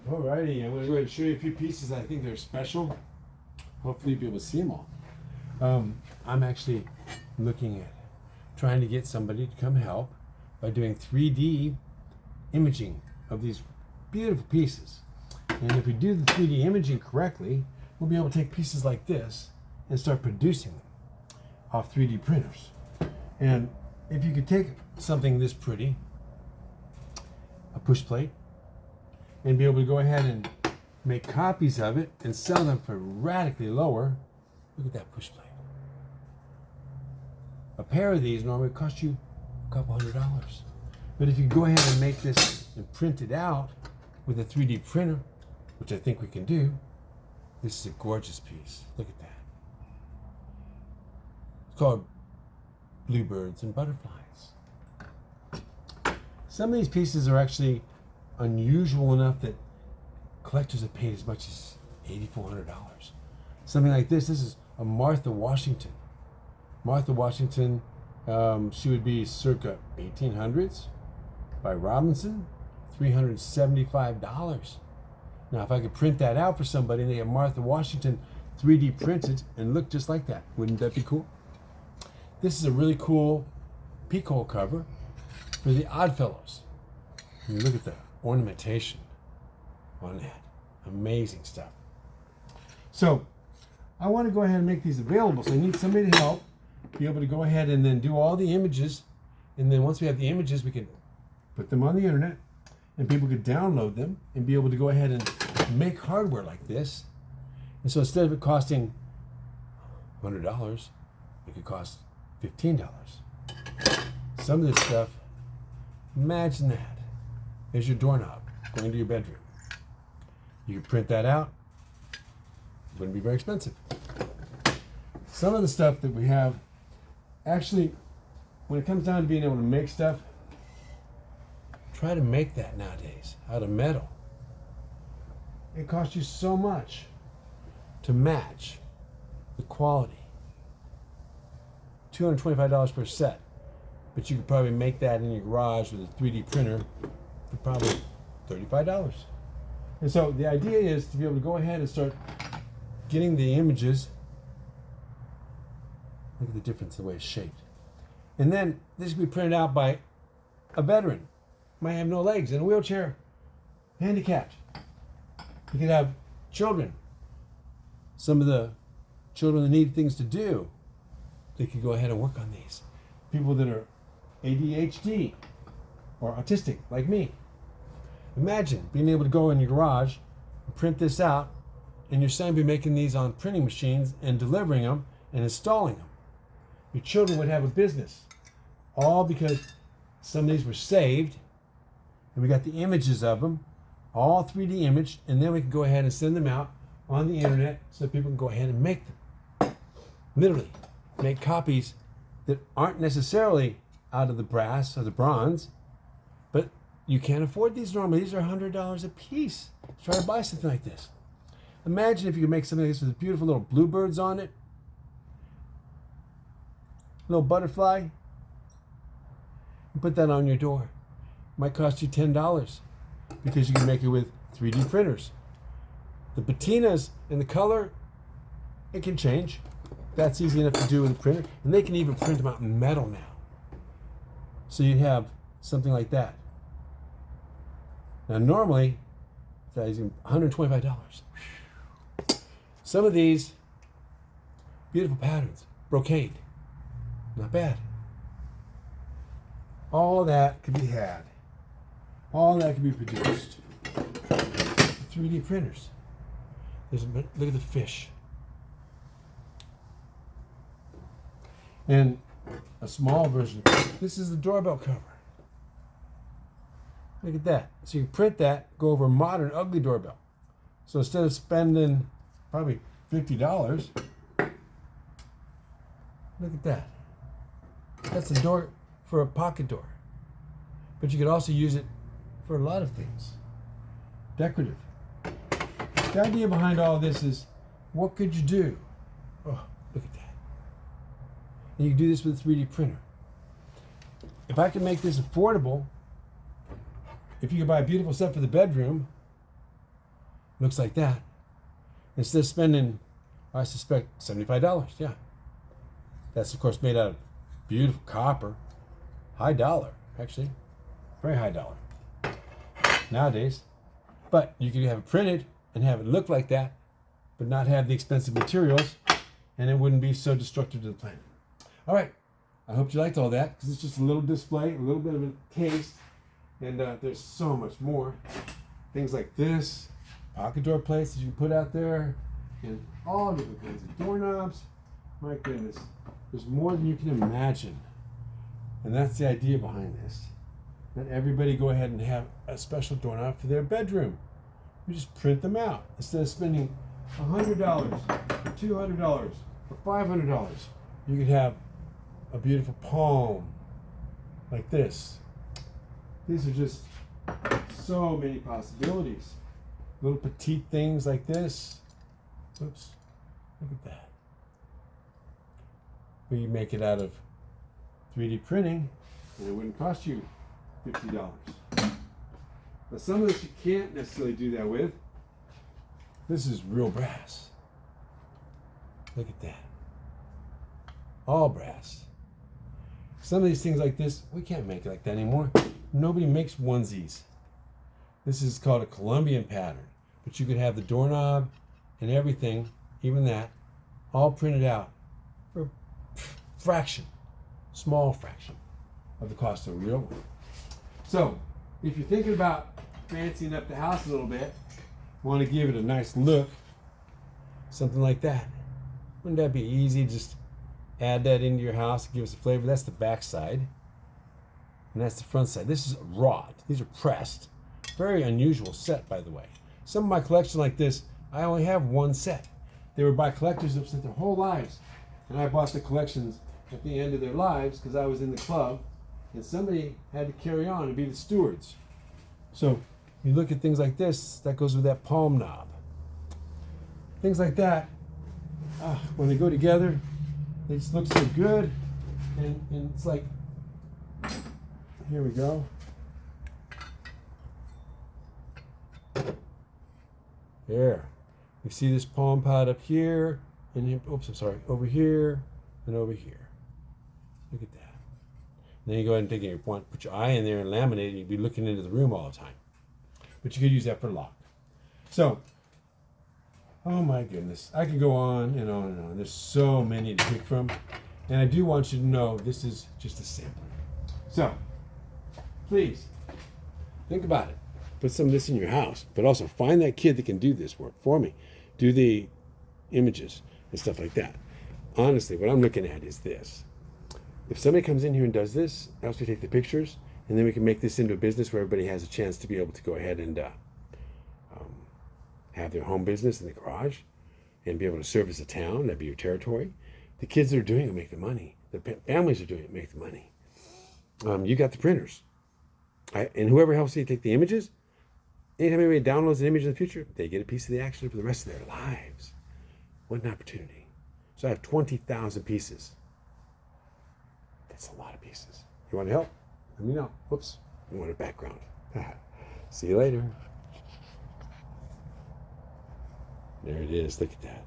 Alrighty, I'm going to go ahead and show you a few pieces I think they're special. Hopefully you'll be able to see them all. I'm actually looking at trying to get somebody to come help by doing 3D imaging of these beautiful pieces. And if we do the 3D imaging correctly, we'll be able to take pieces like this and start producing them off 3D printers. And if you could take something this pretty, a push plate, and be able to go ahead and make copies of it and sell them for radically lower. Look at that push plate. A pair of these normally cost you a couple $100. But if you go ahead and make this and print it out with a 3D printer, which I think we can do, this is a gorgeous piece. Look at that. It's called Bluebirds and Butterflies. Some of these pieces are actually unusual enough that collectors have paid as much as $8,400. Something like this is a Martha Washington. Martha Washington, she would be circa 1800s by Robinson, $375. Now, if I could print that out for somebody and they have Martha Washington 3D printed and look just like that, wouldn't that be cool? This is a really cool peak hole cover for the Oddfellows. And you look at the ornamentation on that. Amazing stuff. So I want to go ahead and make these available. So I need somebody to help be able to go ahead and then do all the images. And then once we have the images, we can put them on the internet and people could download them and be able to go ahead and make hardware like this. And so instead of it costing $100, it could cost $15. Some of this stuff, imagine that. There's your doorknob going to your bedroom. You can print that out. It wouldn't be very expensive. Some of the stuff that we have, actually, when it comes down to being able to make stuff, try to make that nowadays out of metal. It costs you so much to match the quality. $225 per set. But you could probably make that in your garage with a 3D printer for probably $35. And so the idea is to be able to go ahead and start getting the images. Look at the difference in the way it's shaped. And then this can be printed out by a veteran. Might have no legs, in a wheelchair, handicapped. You could have children. Some of the children that need things to do, they could go ahead and work on these. People that are ADHD or autistic, like me. Imagine being able to go in your garage and print this out, and your son be making these on printing machines and delivering them and installing them. Your children would have a business, all because some of these were saved, and we got the images of them, all 3D imaged, and then we can go ahead and send them out on the internet so that people can go ahead and make them. Literally, make copies that aren't necessarily out of the brass or the bronze, but you can't afford these normally. These are $100 a piece. Try to buy something like this. Imagine if you could make something like this with beautiful little bluebirds on it, little butterfly, and put that on your door. It might cost you $10 because you can make it with 3D printers. The patinas and the color, it can change. That's easy enough to do with a printer, and they can even print them out in metal now. So you have something like that. Now normally, that is $125. Some of these beautiful patterns, brocade, not bad. All that could be had. All that could be produced. 3D printers. Look at the fish. And a small version. This is the doorbell cover. Look at that. So you can print that, go over a modern ugly doorbell. So instead of spending probably $50, look at that. That's a door for a pocket door. But you could also use it for a lot of things. Decorative. The idea behind all this is, what could you do? Oh, look at that. And you can do this with a 3D printer. If I can make this affordable, if you could buy a beautiful set for the bedroom, Looks like that. Instead of spending, I suspect, $75, yeah. That's, of course, made out of beautiful copper. High dollar, actually. Very high dollar nowadays. But you could have it printed and have it look like that, but not have the expensive materials, and it wouldn't be so destructive to the planet. All right. I hope you liked all that, because it's just a little display, a little bit of a taste, and there's so much more. Things like this, pocket door plates that you can put out there, and all different kinds of doorknobs. My goodness, there's more than you can imagine. And that's the idea behind this. Let everybody go ahead and have a special doorknob for their bedroom. You just print them out. Instead of spending $100 or $200 or $500, you could have a beautiful palm like this. These are just so many possibilities. Little petite things like this. Oops, look at that. Well, you make it out of 3D printing, and it wouldn't cost you $50. But some of this you can't necessarily do that with. This is real brass. Look at that. All brass. Some of these things like this, we can't make it like that anymore. Nobody makes onesies. This is called a Colombian pattern. But you could have the doorknob and everything, even that, all printed out for a fraction, small fraction of the cost of a real one. So, if you're thinking about fancying up the house a little bit, want to give it a nice look, something like that, wouldn't that be easy? Just add that into your house and give us a flavor. That's the back side, and that's the front side. This is wrought. These are pressed. Very unusual set, by the way. Some of my collection like this, I only have one set. They were by collectors that spent their whole lives, and I bought the collections at the end of their lives because I was in the club, and somebody had to carry on and be the stewards. So you look at things like this, that goes with that palm knob. Things like that, when they go together, they just look so good, and it's like, here we go. There. You see this palm pot up here, and oops, I'm sorry, over here, and over here. Look at that. And then you go ahead and take it, if you want, put your eye in there and laminate it, you'd be looking into the room all the time. But you could use that for lock. So, oh my goodness, I could go on and on and on. There's so many to pick from. And I do want you to know this is just a sampler. So, please, think about it. Put some of this in your house, but also find that kid that can do this work for me. Do the images and stuff like that. Honestly, what I'm looking at is this. If somebody comes in here and does this, helps me take the pictures, and then we can make this into a business where everybody has a chance to be able to go ahead and have their home business in the garage and be able to service a town. That'd be your territory. The kids that are doing it make the money. The families are doing it make the money. You got the printers. And whoever helps you take the images, anytime anybody downloads an image in the future, they get a piece of the action for the rest of their lives. What an opportunity. So I have 20,000 pieces. That's a lot of pieces. You want to help? Let me know. Whoops. You want a background. See you later. There it is. Look at that.